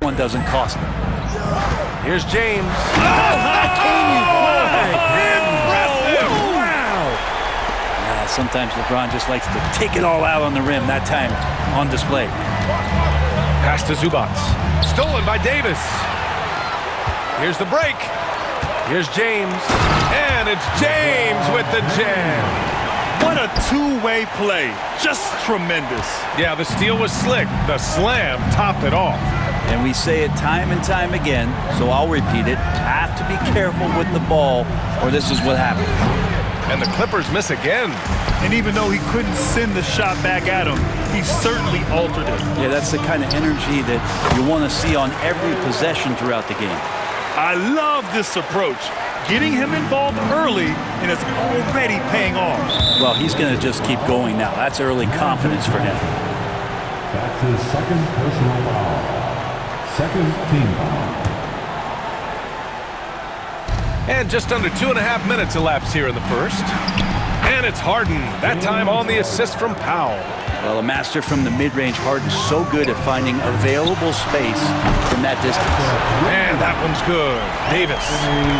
One doesn't cost them. Here's James. Impressive! Wow! Sometimes LeBron just likes to take it all out on the rim. That time on display. Pass to Zubac. Stolen by Davis. Here's the break. Here's James. And it's James with the jam. What a two-way play. Just tremendous. Yeah, the steal was slick. The slam topped it off. And we say it time and time again, so I'll repeat it. Have to be careful with the ball, or this is what happens. And the Clippers miss again. And even though he couldn't send the shot back at him, he certainly altered it. Yeah, that's the kind of energy that you want to see on every possession throughout the game. I love this approach. Getting him involved early, and it's already paying off. Well, he's going to just keep going now. That's early confidence for him. That's his second personal foul. Second team foul. And just under 2.5 minutes elapsed here in the first. And it's Harden, that time on the assist from Powell. Well, a master from the mid-range. Harden's so good at finding available space from that distance. And that one's good. Davis.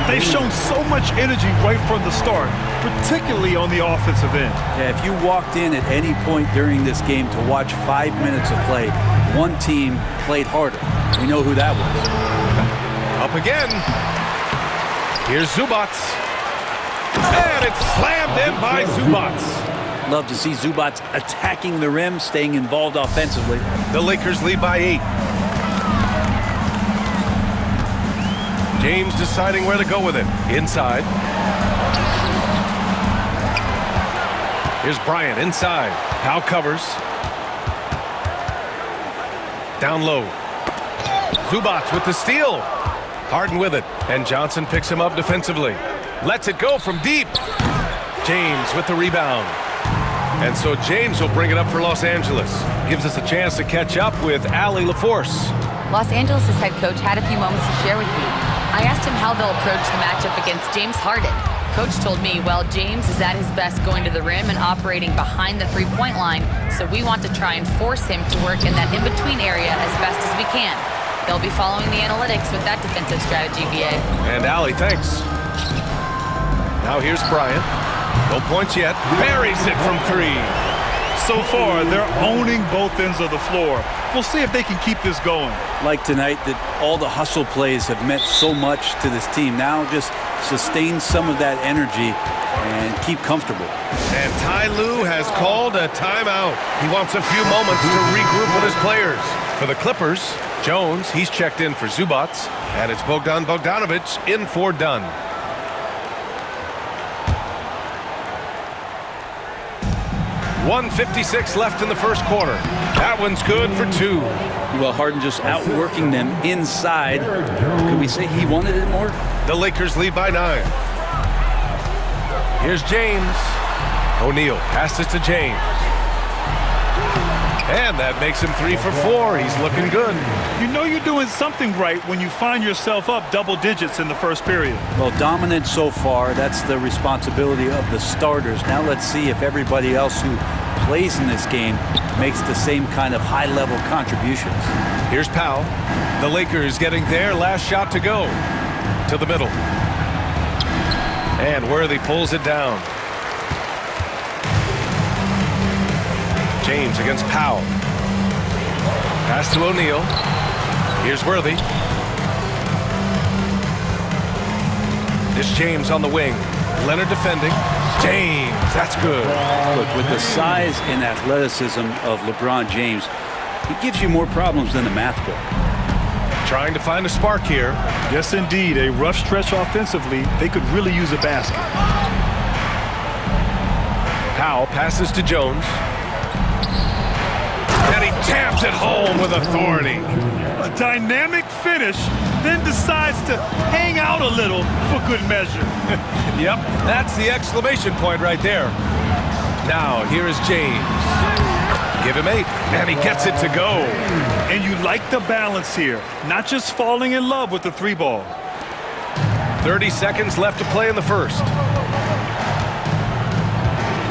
They've shown so much energy right from the start, particularly on the offensive end. Yeah, if you walked in at any point during this game to watch 5 minutes of play, one team played harder. We know who that was. Up again. Here's Zubac. And it's slammed in by Zubac. Love to see Zubac attacking the rim, staying involved offensively. The Lakers lead by 8. James deciding where to go with it. Inside. Here's Bryant inside. Powell covers. Down low. Zubac with the steal. Harden with it. And Johnson picks him up defensively. Lets it go from deep. James with the rebound. And so James will bring it up for Los Angeles. Gives us a chance to catch up with Allie LaForce. Los Angeles' head coach had a few moments to share with me. I asked him how they'll approach the matchup against James Harden. Coach told me, well, James is at his best going to the rim and operating behind the three-point line, so we want to try and force him to work in that in-between area as best as we can. They'll be following the analytics with that defensive strategy, VA. And Allie, thanks. Now here's Bryant. No points yet. Buries it from 3. So far, they're owning both ends of the floor. We'll see if they can keep this going. Like tonight, that all the hustle plays have meant so much to this team. Now just sustain some of that energy and keep comfortable. And Ty Lue has called a timeout. He wants a few moments to regroup with his players. For the Clippers, Jones, he's checked in for Zubac. And it's Bogdan Bogdanovic in for Dunn. .156 left in the first quarter. That one's good for 2. Well, Harden just outworking them inside. Could we say he wanted it more? The Lakers lead by 9. Here's James. O'Neal passes to James. And that makes him 3 for 4. He's looking good. You know you're doing something right when you find yourself up double digits in the first period. Well, dominant so far. That's the responsibility of the starters. Now let's see if everybody else who plays in this game makes the same kind of high-level contributions. Here's Powell. The Lakers getting their last shot to go. To the middle. And Worthy pulls it down. James against Powell. Pass to O'Neal. Here's Worthy. It's James on the wing. Leonard defending. James, that's good. Look, with the size and athleticism of LeBron James, he gives you more problems than the math book. Trying to find a spark here. Yes, indeed. A rough stretch offensively. They could really use a basket. Powell passes to Jones. And he taps it home with authority. A dynamic finish, then decides to hang out a little for good measure. Yep, that's the exclamation point right there. Now, here is James. Give him 8, and he gets it to go. And you like the balance here, not just falling in love with the 3 ball. 30 seconds left to play in the first.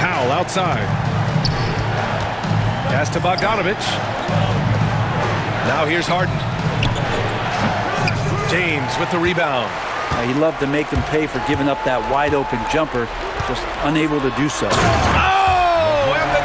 Powell outside. Pass to Bogdanovic. Now here's Harden. James with the rebound. He loved to make them pay for giving up that wide open jumper, just unable to do so. Oh, and the